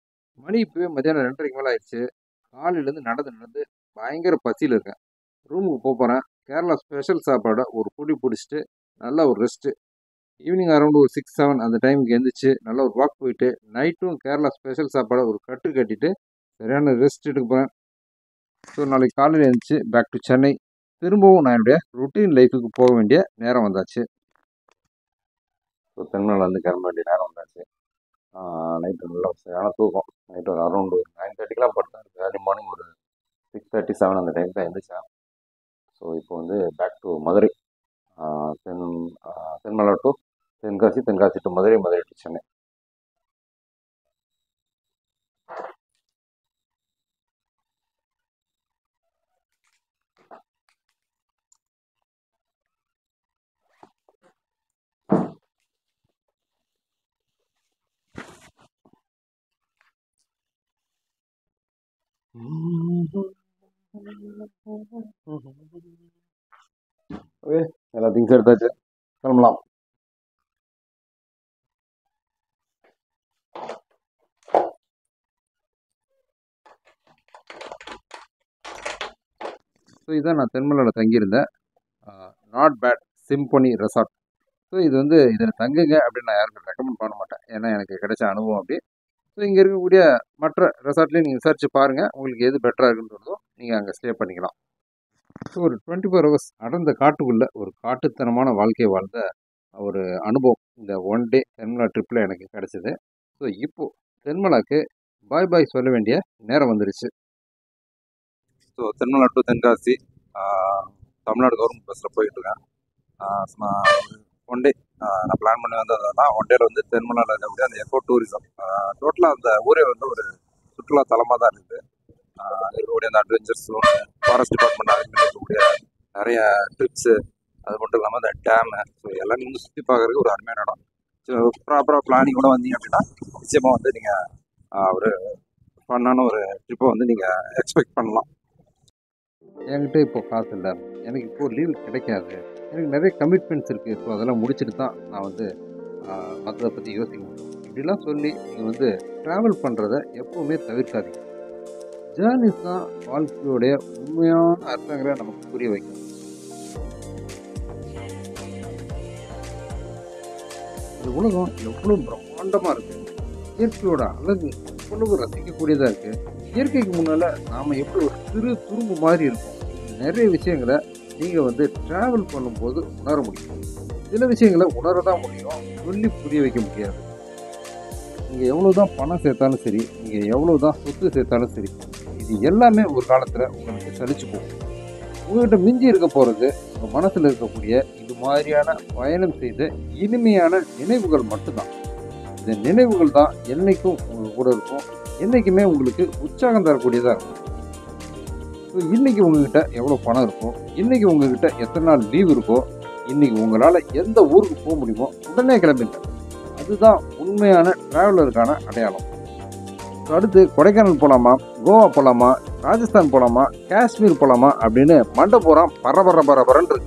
மணி இப்போவே மத்தியானம் 2:30 மேலே ஆயிடுச்சு. காலையிலேருந்து நடந்து பயங்கர பசியில் இருக்கேன். ரூமுக்கு போகிறேன். கேரளா ஸ்பெஷல் சாப்பாடை ஒரு பொடி பிடிச்சிட்டு நல்லா ஒரு ரெஸ்ட்டு. ஈவினிங் அரௌண்ட் ஒரு 6-7 அந்த டைமுக்கு எழுந்திரிச்சு நல்லா ஒரு வாக் போயிட்டு நைட்டும் கேரளா ஸ்பெஷல் சாப்பாடை ஒரு கட்டு கட்டிட்டு சரியான ரெஸ்ட் எடுக்க போகிறேன். ஸோ நாளைக்கு காலையில் எழுந்திரிச்சு பேக் டு சென்னை. திரும்பவும் நான் என்னுடைய ரொட்டீன் லைஃபுக்கு போக வேண்டிய நேரம் வந்தாச்சு. ஸோ தென்மலை வந்து கிளம்ப வேண்டிய நேரம் வந்தாச்சு. நைட்டு நல்லா சரியான தூக்கம். நைட்டு ஒரு அரௌண்ட் ஒரு 9:30க்கெலாம் படுத்தேன். ஏர்லி மார்னிங் ஒரு 6:37 அந்த டைம் தான் எழுந்திரிச்சேன். ஸோ இப்போ வந்து back to Madurai. Thenmala to Tenkasi, Tenkasi to Madurai, Madurai to Chennai. Okay, எல்லா திங்ஸ் எடுத்தாச்சு, கிளம்பலாம். ஸோ இதுதான் நான் தென்மலையில் தங்கியிருந்தேன். Not bad Symphony resort. So இது வந்து இதில் தங்குங்க அப்படின்னு நான் யாருக்கும் ரெக்கமெண்ட் பண்ண மாட்டேன், ஏன்னா எனக்கு கிடைச்ச அனுபவம் அப்படி. ஸோ இங்கே இருக்கக்கூடிய மற்ற ரெசார்ட்லேயும் நீங்கள் விசாரிச்சு பாருங்கள், உங்களுக்கு எது பெட்டராக இருக்குன்னு தோணுதோ நீங்கள் அங்கே ஸ்டே பண்ணிக்கலாம். ஸோ ஒரு 24 ஹவர்ஸ் அடர்ந்த காட்டுக்குள்ளே ஒரு காட்டுத்தனமான வாழ்க்கை வாழ்ந்த ஒரு அனுபவம் இந்த ஒன் டே தென்மலா ட்ரிப்பில் எனக்கு கிடச்சிது. ஸோ இப்போது தென்மலாக்கு பாய் பாய் சொல்ல வேண்டிய நேரம் வந்துருச்சு. So Thenmala to Tenkasi Tamil Nadu government பஸ்ஸில் போயிட்டுருக்கேன். ஒன் டே நான் பிளான் பண்ணி வந்ததுனா ஒன் டேல வந்து தென்மலாவில் இருக்கக்கூடிய அந்த எக்கோ டூரிசம் டோட்டலாக அந்த ஊரே வந்து ஒரு சுற்றுலா தலமாக தான் இருக்குது. இருக்கக்கூடிய அந்த அட்வென்ச்சர்ஸும் ஃபாரஸ்ட் டிபார்ட்மெண்ட் அரேஞ்ச் பண்ணி இருக்கக்கூடிய நிறைய ட்ரிப்ஸு, அது மட்டும் இல்லாமல் அந்த டேமு, ஸோ எல்லாமே வந்து சுற்றி பார்க்குறதுக்கு ஒரு அருமையான இடம். ஸோ ப்ராப்பராக பிளானிங்கோட வந்தீங்க அப்படின்னா நிச்சயமாக வந்து நீங்கள் ஒரு ஃபன்னான ஒரு ட்ரிப்பை வந்து நீங்கள் எக்ஸ்பெக்ட் பண்ணலாம். என்கிட்ட இப்போ காசு இல்லை, எனக்கு இப்போது லீவ் கிடைக்காது, எனக்கு நிறைய கமிட்மெண்ட்ஸ் இருக்குது, ஸோ அதெல்லாம் முடிச்சுட்டு தான் நான் வந்து மற்றதை பற்றி யோசிக்க முடியும் இப்படிலாம் சொல்லி நீங்கள் வந்து ட்ராவல் பண்ணுறத எப்போவுமே தவிர்க்காதீங்க. ஜேர்னிஸ் தான் வாழ்க்கையோடைய உண்மையான அர்த்தங்களை நமக்கு புரிய வைக்கும். இந்த உலகம் எவ்வளோ பிரம்மாண்டமாக இருக்குது, இயற்கையோட அழகு எவ்வளவு ரசிக்கக்கூடியதாக இருக்குது. இயற்கைக்கு முன்னால் நாம் எப்படி ஒரு சிறு துரும்பு மாதிரி இருக்கும். நிறைய விஷயங்களை நீங்கள் வந்து ட்ராவல் பண்ணும்போது உணர முடியும். சில விஷயங்களை உணர தான் முடியும், சொல்லி புரிய வைக்க முடியாது. நீங்கள் எவ்வளோ தான் பணம் சேர்த்தாலும் சரி, நீங்கள் எவ்வளோ தான் சொத்து சேர்த்தாலும் சரி, இது எல்லாமே ஒரு காலத்தில் உங்களுக்கு சலிச்சு போகும். உங்கள்கிட்ட மிஞ்சி இருக்க போகிறது உங்கள் மனசில் இருக்கக்கூடிய இது மாதிரியான பயணம் செய்த இனிமையான நினைவுகள் மட்டும்தான். இந்த நினைவுகள் தான் என்றைக்கும் உங்கள் கூட இருக்கும், என்றைக்குமே உங்களுக்கு உற்சாகம் தரக்கூடியதாக இருக்கும். ஸோ இன்றைக்கி உங்கள்கிட்ட எவ்வளோ பணம் இருக்கும், இன்றைக்கி உங்கள்கிட்ட எத்தனை நாள் லீவ் இருக்கோ, இன்றைக்கி உங்களால் எந்த ஊருக்கு போக முடியுமோ உடனே கிளம்பிங்க. அதுதான் உண்மையான ட்ராவலருக்கான அடையாளம். ஸோ அடுத்து கொடைக்கானல் போகலாமா, கோவா போகலாமா, ராஜஸ்தான் போகலாமா, காஷ்மீர் போகலாமா அப்படின்னு மண்டை போகிறான் பரபரன்னு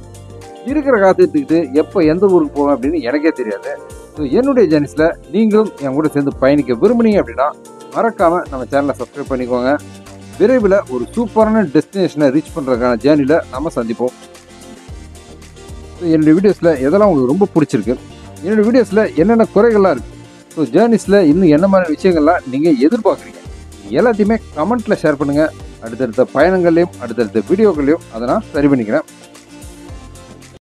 இருக்கிற காசு எடுத்துக்கிட்டு எப்போ எந்த ஊருக்கு போவேன் அப்படின்னு எனக்கே தெரியாது. ஸோ என்னுடைய ஜேர்னிஸில் நீங்களும் என் கூட சேர்ந்து பயணிக்க விரும்புனீங்க அப்படின்னா மறக்காமல் நம்ம சேனலை சப்ஸ்கிரைப் பண்ணிக்கோங்க. விரைவில் ஒரு சூப்பரான டெஸ்டினேஷனை ரீச் பண்ணுறதுக்கான ஜேர்னியில் நம்ம சந்திப்போம். ஸோ என்னுடைய வீடியோஸில் எதெல்லாம் உங்களுக்கு ரொம்ப பிடிச்சிருக்கு, என்னுடைய வீடியோஸில் என்னென்ன குறைகள்லாம் இருக்குது, ஸோ ஜேர்னிஸில் இன்னும் என்ன மாதிரி விஷயங்கள்லாம் நீங்கள் எதிர்பார்க்குறீங்க, எல்லாத்தையுமே கமெண்ட்டில் ஷேர் பண்ணுங்கள். அடுத்தடுத்த பயணங்கள்லையும் அடுத்தடுத்த வீடியோக்கள்லையும் அதை நான் சரி பண்ணிக்கிறேன்.